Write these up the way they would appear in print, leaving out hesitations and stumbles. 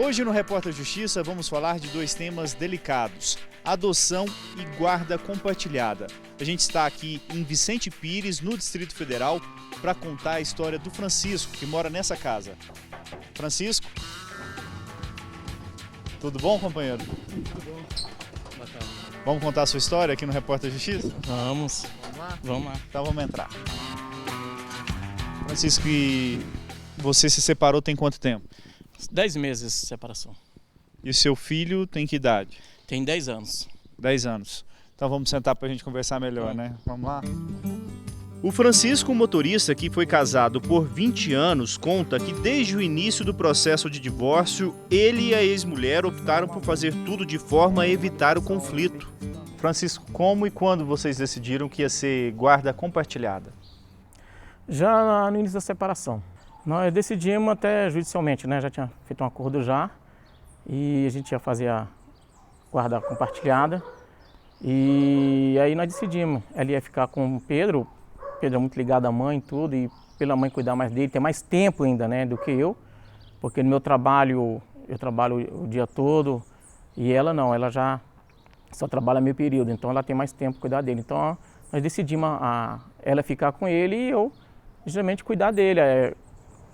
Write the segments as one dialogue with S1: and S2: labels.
S1: Hoje no Repórter Justiça vamos falar de dois temas delicados: adoção e guarda compartilhada. A gente está aqui em Vicente Pires, no Distrito Federal, para contar a história do Francisco, que mora nessa casa. Francisco? Tudo bom, companheiro?
S2: Tudo bom.
S1: Vamos contar a sua história aqui no Repórter Justiça?
S2: Vamos. Vamos lá.
S1: Então vamos entrar. Francisco, e você se separou tem quanto tempo?
S2: 10 meses de separação.
S1: E o seu filho tem que idade?
S2: Tem 10 anos.
S1: 10 anos. Então vamos sentar para a gente conversar melhor, né? Vamos lá? O Francisco, motorista que foi casado por 20 anos, conta que desde o início do processo de divórcio, ele e a ex-mulher optaram por fazer tudo de forma a evitar o conflito. Francisco, como e quando vocês decidiram que ia ser guarda compartilhada?
S2: Já no início da separação. Nós decidimos até judicialmente, né? Já tinha feito um acordo já. E a gente ia fazer a guarda compartilhada. E aí nós decidimos. Ela ia ficar com o Pedro. O Pedro é muito ligado à mãe e tudo. E pela mãe cuidar mais dele, ter mais tempo ainda, né? Do que eu. Porque no meu trabalho, eu trabalho o dia todo. E ela não, ela já só trabalha meio período. Então ela tem mais tempo para cuidar dele. Então nós decidimos ela ficar com ele e eu, geralmente, cuidar dele.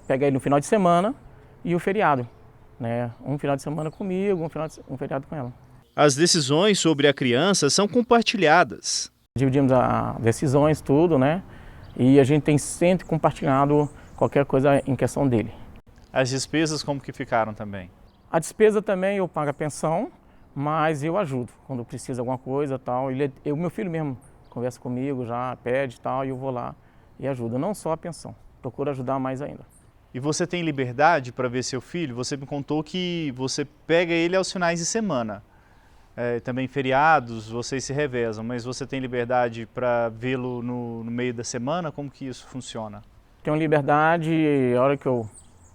S2: Pegar ele no final de semana e o feriado, né? Um final de semana comigo, um feriado com ela.
S1: As decisões sobre a criança são compartilhadas.
S2: Dividimos as decisões, tudo, né? E a gente tem sempre compartilhado qualquer coisa em questão dele.
S1: As despesas como que ficaram também?
S2: A despesa também eu pago a pensão, mas eu ajudo quando precisa alguma coisa, tal. O meu filho mesmo conversa comigo, já pede, tal, e eu vou lá e ajudo. Não só a pensão, procuro ajudar mais ainda.
S1: E você tem liberdade para ver seu filho? Você me contou que você pega ele aos finais de semana. Também feriados, vocês se revezam, mas você tem liberdade para vê-lo no meio da semana? Como que isso funciona?
S2: Tenho liberdade, a hora que eu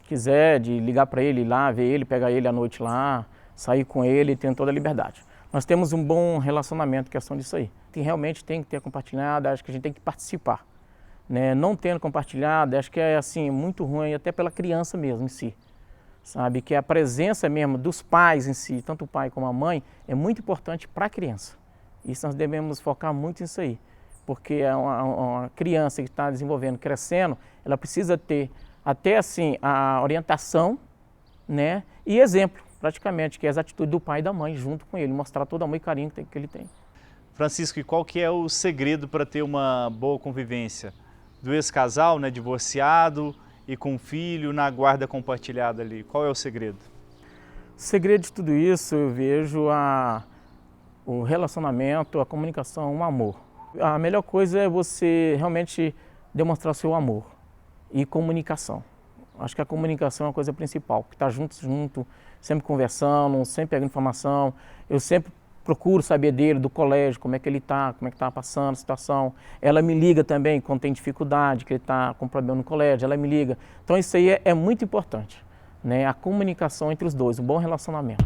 S2: quiser, de ligar para ele, ir lá, ver ele, pegar ele à noite lá, sair com ele, tenho toda a liberdade. Nós temos um bom relacionamento, questão disso aí. Realmente tem que ter compartilhado, acho que a gente tem que participar. Né? Não tendo compartilhado, acho que é assim, muito ruim, até pela criança mesmo em si. Sabe? Que a presença mesmo dos pais em si, tanto o pai como a mãe, é muito importante para a criança. Isso nós devemos focar muito nisso aí. Porque é uma criança que está desenvolvendo, crescendo, ela precisa ter até assim a orientação, né? E exemplo, praticamente, que é as atitudes do pai e da mãe junto com ele, mostrar todo o amor e carinho que ele tem.
S1: Francisco, e qual que é o segredo para ter uma boa convivência? Do ex-casal, né, divorciado e com filho na guarda compartilhada ali. Qual é o segredo?
S2: O segredo de tudo isso eu vejo o relacionamento, a comunicação, o amor. A melhor coisa é você realmente demonstrar o seu amor e comunicação. Acho que a comunicação é a coisa principal, que está junto, sempre conversando, sempre pegando informação. Eu sempre procuro saber dele, do colégio, como é que ele está, como é que está passando a situação. Ela me liga também quando tem dificuldade, que ele está com problema no colégio, ela me liga. Então isso aí é muito importante, né? A comunicação entre os dois, um bom relacionamento.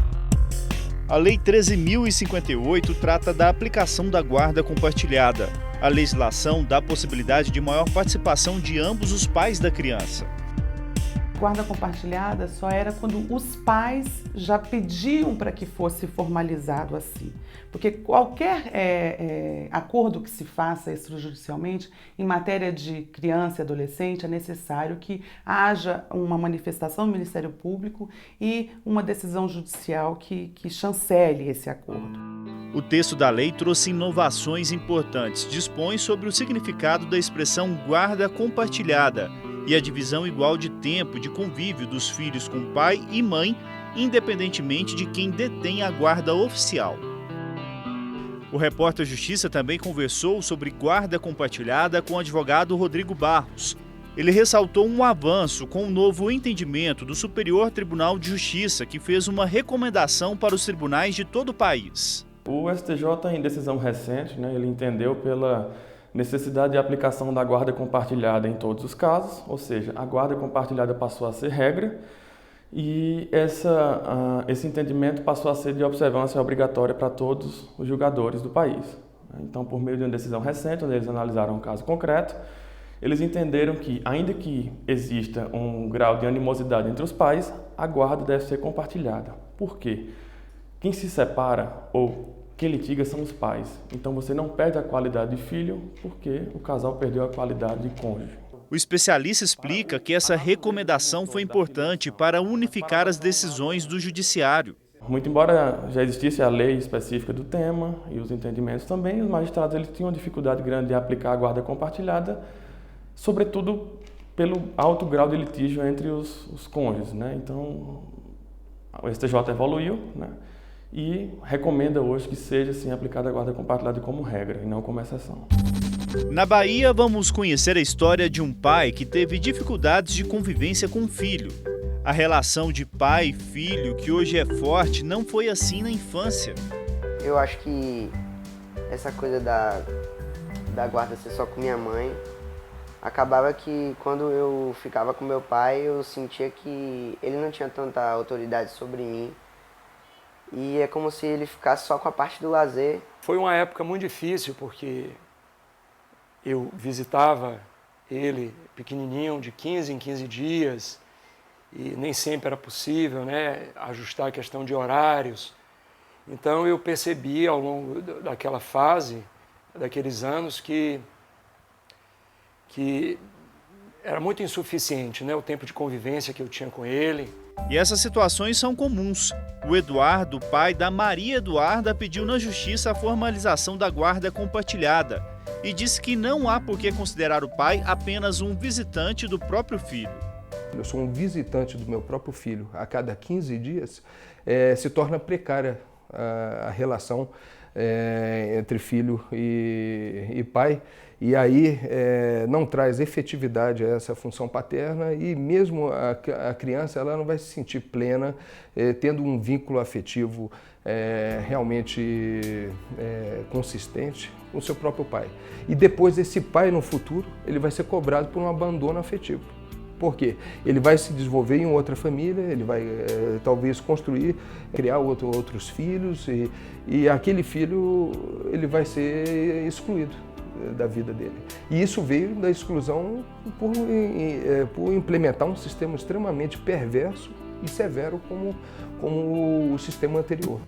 S1: A Lei 13.058 trata da aplicação da guarda compartilhada. A legislação dá a possibilidade de maior participação de ambos os pais da criança.
S3: Guarda compartilhada só era quando os pais já pediam para que fosse formalizado assim. Porque qualquer acordo que se faça extrajudicialmente em matéria de criança e adolescente é necessário que haja uma manifestação do Ministério Público e uma decisão judicial que chancele esse acordo.
S1: O texto da lei trouxe inovações importantes. Dispõe sobre o significado da expressão guarda compartilhada e a divisão igual de tempo de convívio dos filhos com pai e mãe, independentemente de quem detém a guarda oficial. O Repórter Justiça também conversou sobre guarda compartilhada com o advogado Rodrigo Barros. Ele ressaltou um avanço com o novo entendimento do Superior Tribunal de Justiça, que fez uma recomendação para os tribunais de todo o país.
S4: O STJ, em decisão recente, ele entendeu pela necessidade de aplicação da guarda compartilhada em todos os casos, ou seja, a guarda compartilhada passou a ser regra e esse entendimento passou a ser de observância obrigatória para todos os julgadores do país. Então, por meio de uma decisão recente, onde eles analisaram um caso concreto eles entenderam que, ainda que exista um grau de animosidade entre os pais, a guarda deve ser compartilhada. Por quê? Quem se separa ou quem litiga são os pais. Então você não perde a qualidade de filho porque o casal perdeu a qualidade de cônjuge.
S1: O especialista explica que essa recomendação foi importante para unificar as decisões do judiciário.
S4: Muito embora já existisse a lei específica do tema e os entendimentos também, os magistrados eles tinham uma dificuldade grande de aplicar a guarda compartilhada, sobretudo pelo alto grau de litígio entre os cônjuges, né? Então, o STJ evoluiu, né? E recomenda hoje que seja assim, aplicada a guarda compartilhada como regra e não como exceção.
S1: Na Bahia, vamos conhecer a história de um pai que teve dificuldades de convivência com o filho. A relação de pai e filho, que hoje é forte, não foi assim na infância.
S5: Eu acho que essa coisa da guarda ser só com minha mãe, acabava que quando eu ficava com meu pai, eu sentia que ele não tinha tanta autoridade sobre mim. E é como se ele ficasse só com a parte do lazer.
S6: Foi uma época muito difícil, porque eu visitava ele pequenininho, de 15 em 15 dias, e nem sempre era possível, né, ajustar a questão de horários. Então eu percebi ao longo daquela fase, daqueles anos, que era muito insuficiente, né, o tempo de convivência que eu tinha com ele.
S1: E essas situações são comuns. O Eduardo, pai da Maria Eduarda, pediu na justiça a formalização da guarda compartilhada e disse que não há por que considerar o pai apenas um visitante do próprio filho.
S7: Eu sou um visitante do meu próprio filho. A cada 15 dias se torna precária a relação entre filho e pai. E aí não traz efetividade a essa função paterna e mesmo a criança ela não vai se sentir plena tendo um vínculo afetivo realmente consistente com o seu próprio pai. E depois esse pai no futuro ele vai ser cobrado por um abandono afetivo. Por quê? Ele vai se desenvolver em outra família, ele vai talvez construir, criar outros filhos e aquele filho ele vai ser excluído da vida dele. E isso veio da exclusão por implementar um sistema extremamente perverso e severo como o sistema anterior.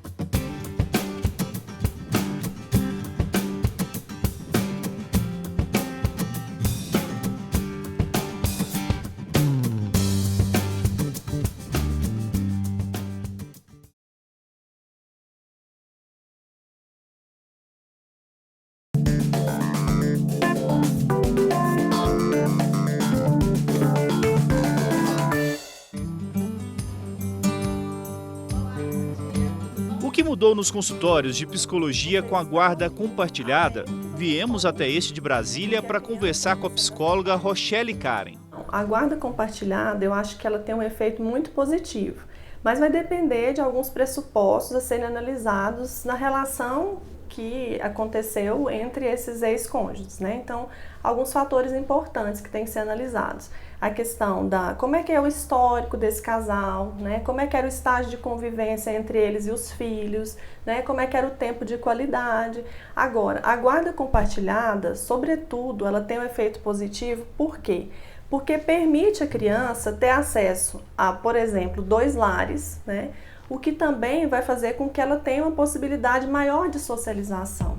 S1: O que mudou nos consultórios de psicologia com a guarda compartilhada? Viemos até este de Brasília para conversar com a psicóloga Rochelle Karen.
S8: A guarda compartilhada, eu acho que ela tem um efeito muito positivo, mas vai depender de alguns pressupostos a serem analisados na relação que aconteceu entre esses ex-cônjuges, né? Então, alguns fatores importantes que têm que ser analisados. A questão da como é que é o histórico desse casal, né? Como é que era o estágio de convivência entre eles e os filhos, né? Como é que era o tempo de qualidade. Agora, a guarda compartilhada, sobretudo, ela tem um efeito positivo, por quê? Porque permite à criança ter acesso a, por exemplo, 2 lares, né? O que também vai fazer com que ela tenha uma possibilidade maior de socialização.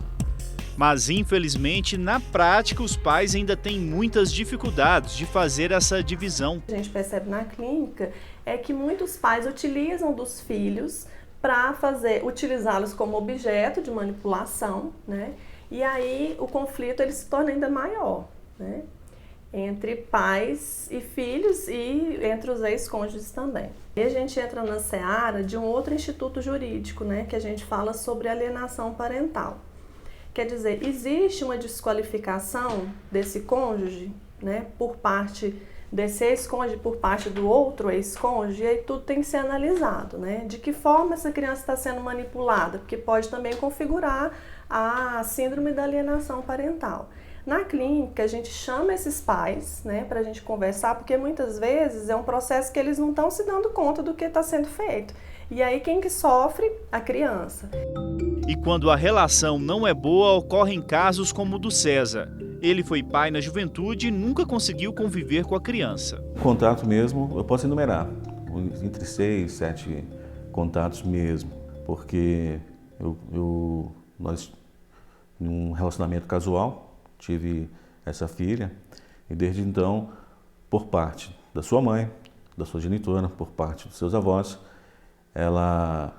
S1: Mas, infelizmente, na prática, os pais ainda têm muitas dificuldades de fazer essa divisão.
S8: O que a gente percebe na clínica é que muitos pais utilizam dos filhos para utilizá-los como objeto de manipulação, né? E aí o conflito ele se torna ainda maior, né? Entre pais e filhos e entre os ex-cônjuges também. E a gente entra na seara de um outro instituto jurídico, né, que a gente fala sobre alienação parental. Quer dizer, existe uma desqualificação desse cônjuge, né, por parte desse ex-cônjuge, por parte do outro ex-cônjuge, e aí tudo tem que ser analisado, né? De que forma essa criança está sendo manipulada, porque pode também configurar a síndrome da alienação parental. Na clínica, a gente chama esses pais, né, para a gente conversar, porque muitas vezes é um processo que eles não estão se dando conta do que está sendo feito. E aí quem que sofre? A criança.
S1: E quando a relação não é boa, ocorrem casos como o do César. Ele foi pai na juventude e nunca conseguiu conviver com a criança.
S9: Contato mesmo, eu posso enumerar, entre 6, 7 contatos mesmo, porque nós, num relacionamento casual, tive essa filha e desde então, por parte da sua mãe, da sua genitora, por parte dos seus avós, ela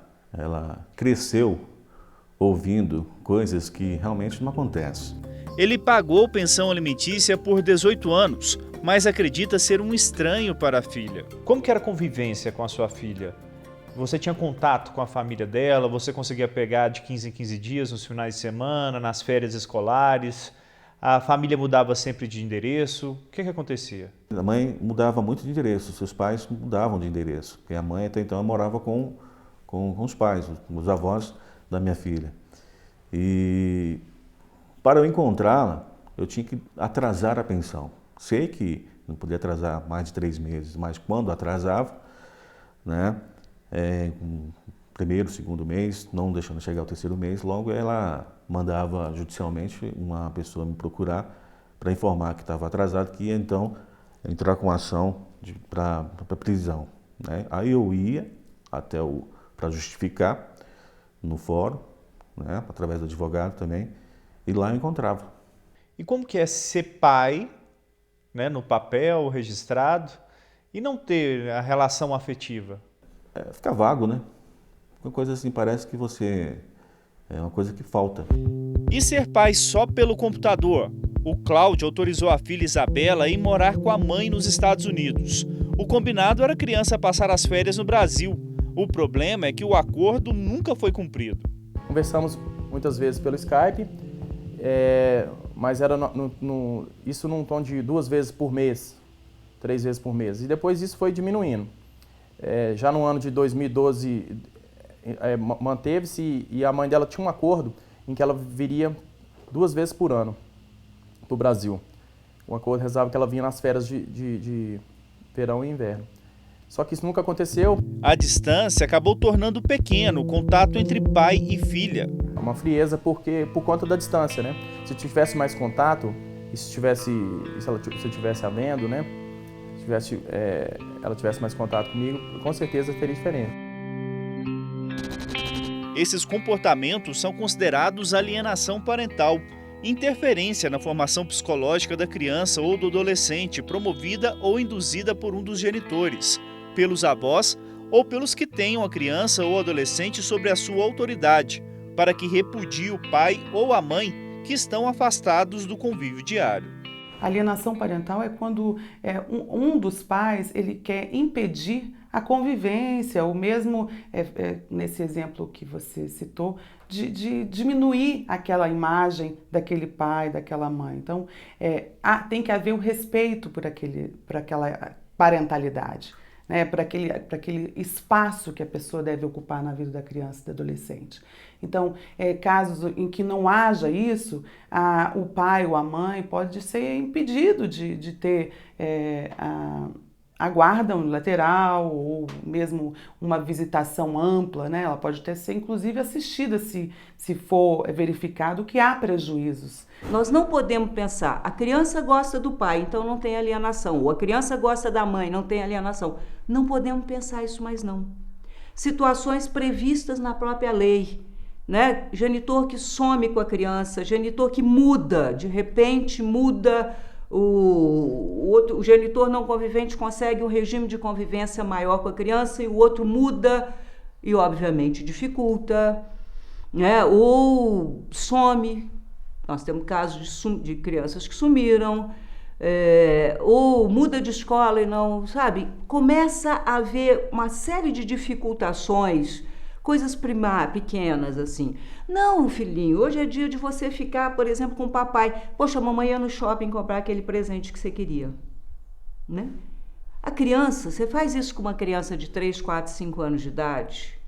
S9: cresceu ouvindo coisas que realmente não acontecem.
S1: Ele pagou pensão alimentícia por 18 anos, mas acredita ser um estranho para a filha. Como que era a convivência com a sua filha? Você tinha contato com a família dela? Você conseguia pegar de 15 em 15 dias, nos finais de semana, nas férias escolares? A família mudava sempre de endereço? O que acontecia?
S9: A mãe mudava muito de endereço, seus pais mudavam de endereço. Porque a mãe até então morava com os pais, os avós da minha filha. E para eu encontrá-la, eu tinha que atrasar a pensão. Sei que não podia atrasar mais de 3 meses, mas quando atrasava, né, primeiro, segundo mês, não deixando chegar ao 3º mês, logo ela mandava judicialmente uma pessoa me procurar para informar que estava atrasado, que ia então entrar com ação para prisão, né? Aí eu ia até para justificar no fórum, né, através do advogado também, e lá eu encontrava.
S1: E como que é ser pai, né, no papel registrado, e não ter a relação afetiva?
S9: Fica vago, né? Uma coisa assim, parece que é uma coisa que falta.
S1: E ser pai só pelo computador? O Cláudio autorizou a filha Isabela a ir morar com a mãe nos Estados Unidos. O combinado era a criança passar as férias no Brasil. O problema é que o acordo nunca foi cumprido.
S2: Conversamos muitas vezes pelo Skype, mas era isso num tom de 2 vezes por mês, 3 vezes por mês. E depois isso foi diminuindo. Já no ano de 2012, manteve-se e a mãe dela tinha um acordo em que ela viria 2 vezes por ano para o Brasil. O acordo rezava que ela vinha nas férias de verão e inverno. Só que isso nunca aconteceu.
S1: A distância acabou tornando pequeno o contato entre pai e filha.
S2: É uma frieza por conta da distância, né? Se tivesse mais contato, e se eu tivesse havendo, né? Se ela tivesse mais contato comigo, com certeza teria diferença.
S1: Esses comportamentos são considerados alienação parental, interferência na formação psicológica da criança ou do adolescente, promovida ou induzida por um dos genitores, pelos avós ou pelos que tenham a criança ou adolescente sobre a sua autoridade, para que repudie o pai ou a mãe que estão afastados do convívio diário.
S3: Alienação parental é quando um dos pais ele quer impedir a convivência, ou mesmo, nesse exemplo que você citou, de diminuir aquela imagem daquele pai, daquela mãe. Então, tem que haver o respeito por aquela parentalidade, né? Para aquele espaço que a pessoa deve ocupar na vida da criança e do adolescente. Então, casos em que não haja isso, o pai ou a mãe pode ser impedido de ter a guarda unilateral ou mesmo uma visitação ampla, né? Ela pode até ser, inclusive, assistida se for verificado que há prejuízos.
S10: Nós não podemos pensar, a criança gosta do pai, então não tem alienação, ou a criança gosta da mãe, não tem alienação. Não podemos pensar isso mais não. Situações previstas na própria lei, né? Genitor que some com a criança, genitor que muda, de repente muda. O genitor não convivente consegue um regime de convivência maior com a criança e o outro muda e, obviamente, dificulta, né? Ou some. Nós temos casos de crianças que sumiram, ou muda de escola e não, sabe? Começa a haver uma série de dificultações, coisas pequenas, assim. Não, filhinho, hoje é dia de você ficar, por exemplo, com o papai. Poxa, a mamãe ia no shopping comprar aquele presente que você queria, né? A criança, você faz isso com uma criança de 3, 4, 5 anos de idade?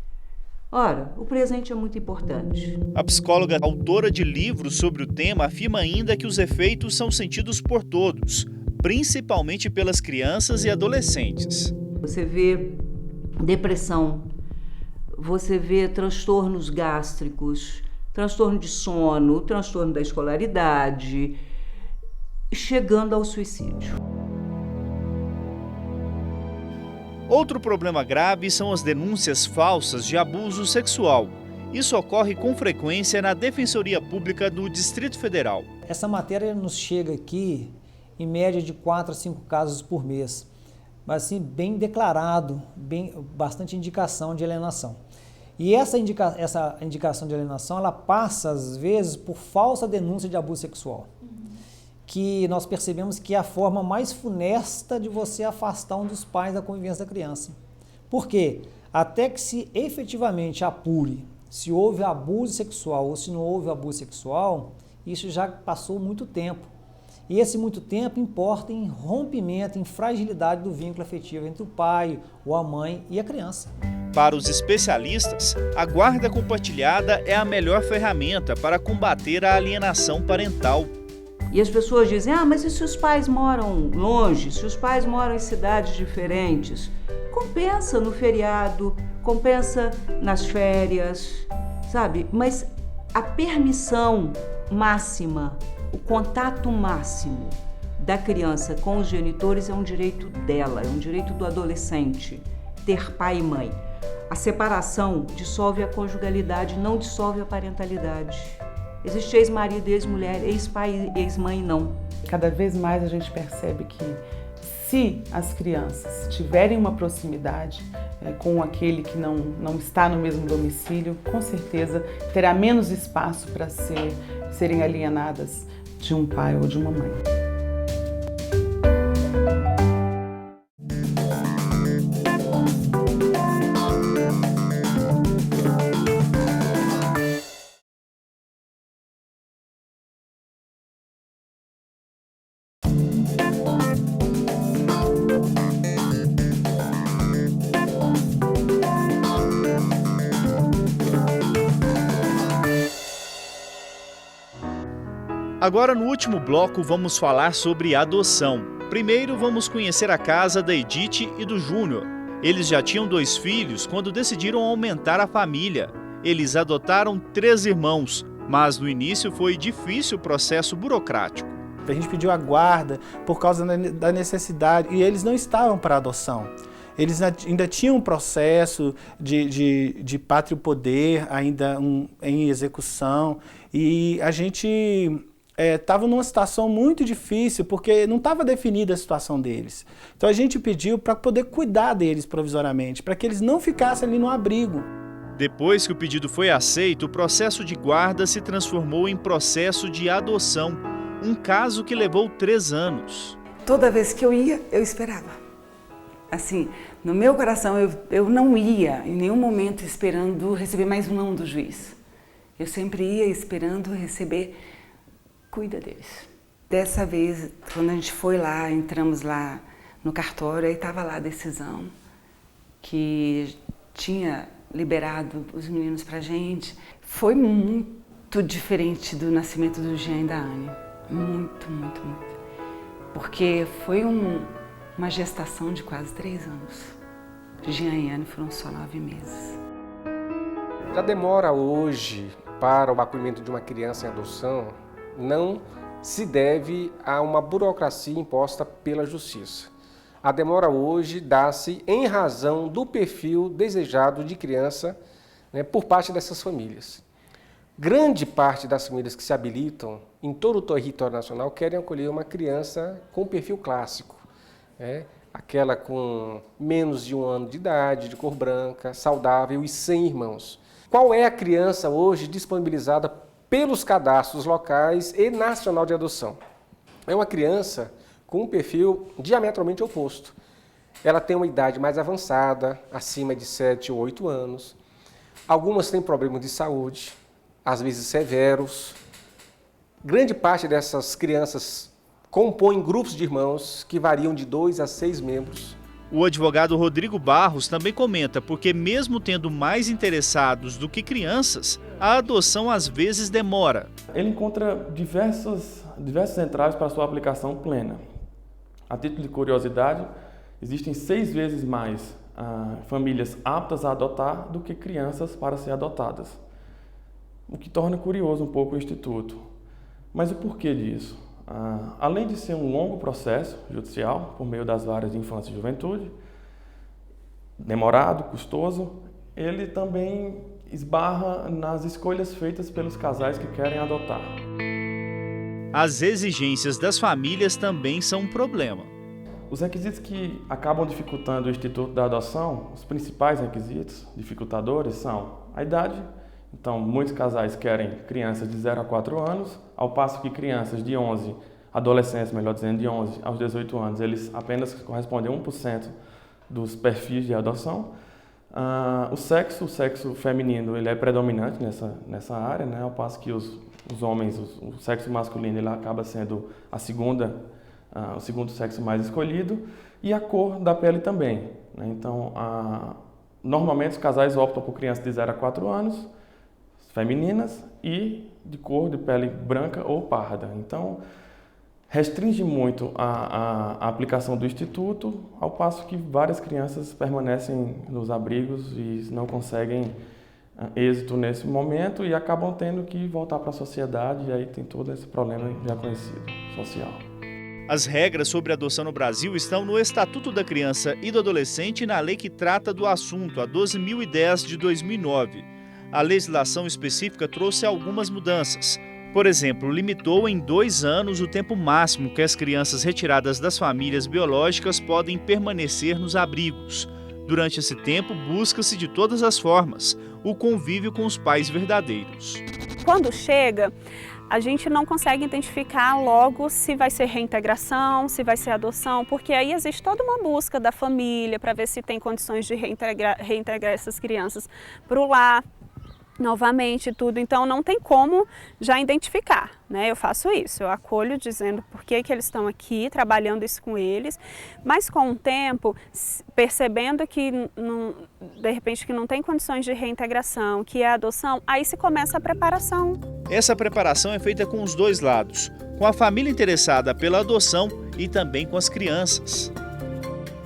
S10: Ora, o presente é muito importante.
S1: A psicóloga, autora de livros sobre o tema, afirma ainda que os efeitos são sentidos por todos, principalmente pelas crianças e adolescentes.
S10: Você vê depressão, você vê transtornos gástricos, transtorno de sono, transtorno da escolaridade, chegando ao suicídio.
S1: Outro problema grave são as denúncias falsas de abuso sexual. Isso ocorre com frequência na Defensoria Pública do Distrito Federal.
S11: Essa matéria nos chega aqui em média de 4 a 5 casos por mês, mas assim, bem declarado, bastante indicação de alienação. E essa indicação de alienação, ela passa às vezes por falsa denúncia de abuso sexual, que nós percebemos que é a forma mais funesta de você afastar um dos pais da convivência da criança. Por quê? Até que se efetivamente apure se houve abuso sexual ou se não houve abuso sexual, isso já passou muito tempo. E esse muito tempo importa em rompimento, em fragilidade do vínculo afetivo entre o pai, ou a mãe e a criança.
S1: Para os especialistas, a guarda compartilhada é a melhor ferramenta para combater a alienação parental.
S10: E as pessoas dizem, mas e se os pais moram longe, se os pais moram em cidades diferentes? Compensa no feriado, compensa nas férias, sabe? Mas a permissão máxima, o contato máximo da criança com os genitores é um direito dela, é um direito do adolescente, ter pai e mãe. A separação dissolve a conjugalidade, não dissolve a parentalidade. Existe ex-marido, ex-mulher, ex-pai e ex-mãe, não.
S3: Cada vez mais a gente percebe que se as crianças tiverem uma proximidade com aquele que não está no mesmo domicílio, com certeza terá menos espaço para serem alienadas de um pai ou de uma mãe.
S1: Agora, no último bloco, vamos falar sobre adoção. Primeiro, vamos conhecer a casa da Edith e do Júnior. Eles já tinham 2 filhos quando decidiram aumentar a família. Eles adotaram 3 irmãos, mas no início foi difícil o processo burocrático.
S12: A gente pediu a guarda por causa da necessidade e eles não estavam para adoção. Eles ainda tinham um processo de pátrio poder ainda em execução e a gente estava numa situação muito difícil porque não estava definida a situação deles. Então a gente pediu para poder cuidar deles provisoriamente, para que eles não ficassem ali no abrigo.
S1: Depois que o pedido foi aceito, o processo de guarda se transformou em processo de adoção, um caso que levou 3 anos.
S13: Toda vez que eu ia, eu esperava. Assim, no meu coração, eu não ia em nenhum momento esperando receber mais um não do juiz. Eu sempre ia esperando receber, cuida deles. Dessa vez, quando a gente foi lá, entramos lá no cartório, aí estava lá a decisão que tinha liberado os meninos pra gente. Foi muito diferente do nascimento do Jean e da Anne. Muito, muito, muito. Porque foi uma gestação de quase 3 anos. Jean e Anne foram só 9 meses.
S7: A demora hoje para o acolhimento de uma criança em adoção não se deve a uma burocracia imposta pela justiça. A demora hoje dá-se em razão do perfil desejado de criança, por parte dessas famílias. Grande parte das famílias que se habilitam em todo o território nacional querem acolher uma criança com perfil clássico, aquela com menos de 1 ano de idade, de cor branca, saudável e sem irmãos. Qual é a criança hoje disponibilizada pelos cadastros locais e nacional de adoção? É uma criança com um perfil diametralmente oposto. Ela tem uma idade mais avançada, acima de 7 ou 8 anos. Algumas têm problemas de saúde, às vezes severos. Grande parte dessas crianças compõem grupos de irmãos que variam de 2 a 6 membros.
S1: O advogado Rodrigo Barros também comenta porque mesmo tendo mais interessados do que crianças, a adoção às vezes demora.
S4: Ele encontra diversos entraves para sua aplicação plena. A título de curiosidade, existem 6 vezes mais famílias aptas a adotar do que crianças para ser adotadas, o que torna curioso um pouco o Instituto. Mas o porquê disso? Além de ser um longo processo judicial, por meio das varas de infância e juventude, demorado, custoso, ele também esbarra nas escolhas feitas pelos casais que querem adotar.
S1: As exigências das famílias também são um problema.
S4: Os requisitos que acabam dificultando o Instituto da Adoção, os principais requisitos dificultadores são a idade. Então, muitos casais querem crianças de 0 a 4 anos, ao passo que crianças de 11, adolescentes, melhor dizendo, de 11 aos 18 anos, eles apenas correspondem a 1% dos perfis de adoção. O sexo feminino, ele é predominante nessa área, né? Ao passo que os homens, o sexo masculino, ele acaba sendo o segundo sexo mais escolhido, e a cor da pele também, né? Então, normalmente os casais optam por crianças de 0 a 4 anos, femininas e de cor de pele branca ou parda. Então, restringe muito a aplicação do Instituto, ao passo que várias crianças permanecem nos abrigos e não conseguem êxito nesse momento e acabam tendo que voltar para a sociedade, e aí tem todo esse problema já conhecido, social.
S1: As regras sobre adoção no Brasil estão no Estatuto da Criança e do Adolescente e na lei que trata do assunto, a 12.010 de 2009. A legislação específica trouxe algumas mudanças. Por exemplo, limitou em 2 anos o tempo máximo que as crianças retiradas das famílias biológicas podem permanecer nos abrigos. Durante esse tempo, busca-se de todas as formas o convívio com os pais verdadeiros.
S14: Quando chega, a gente não consegue identificar logo se vai ser reintegração, se vai ser adoção, porque aí existe toda uma busca da família para ver se tem condições de reintegrar essas crianças para o lar. Novamente tudo, então não tem como já identificar, né? Eu faço isso, eu acolho dizendo por que eles estão aqui, trabalhando isso com eles, mas com o tempo, percebendo que de repente que não tem condições de reintegração, que é adoção, aí se começa a preparação.
S1: Essa preparação é feita com os dois lados, com a família interessada pela adoção e também com as crianças.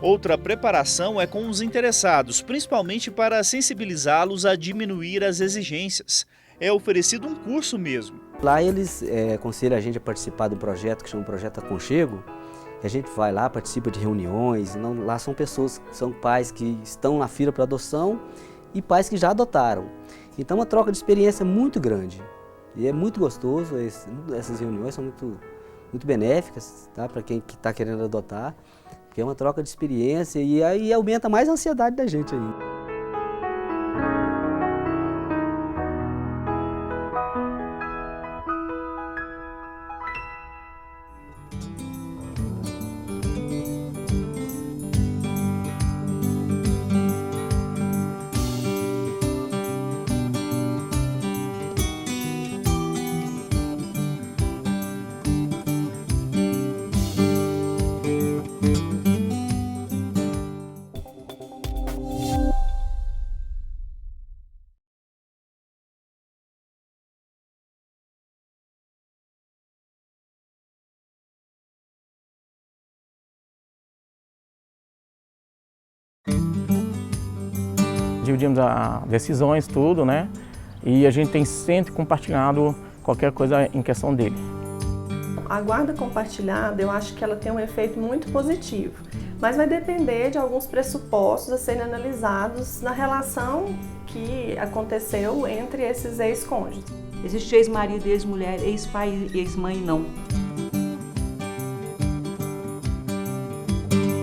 S1: Outra preparação é com os interessados, principalmente para sensibilizá-los a diminuir as exigências. É oferecido um curso mesmo.
S15: Lá eles aconselham a gente a participar de um projeto que chama Projeto Aconchego, que a gente vai lá, participa de reuniões. Lá são pessoas, são pais que estão na fila para adoção e pais que já adotaram. Então, uma troca de experiência muito grande. E é muito gostoso, essas reuniões são muito benéficas, tá, para quem está querendo adotar. Que é uma troca de experiência e aí aumenta mais a ansiedade da gente ainda.
S2: Dividimos as decisões, tudo, né? E a gente tem sempre compartilhado qualquer coisa em questão dele.
S8: A guarda compartilhada, eu acho que ela tem um efeito muito positivo, mas vai depender de alguns pressupostos a serem analisados na relação que aconteceu entre esses ex-cônjuges.
S10: Existe ex-marido, ex-mulher, ex-pai e ex-mãe, não.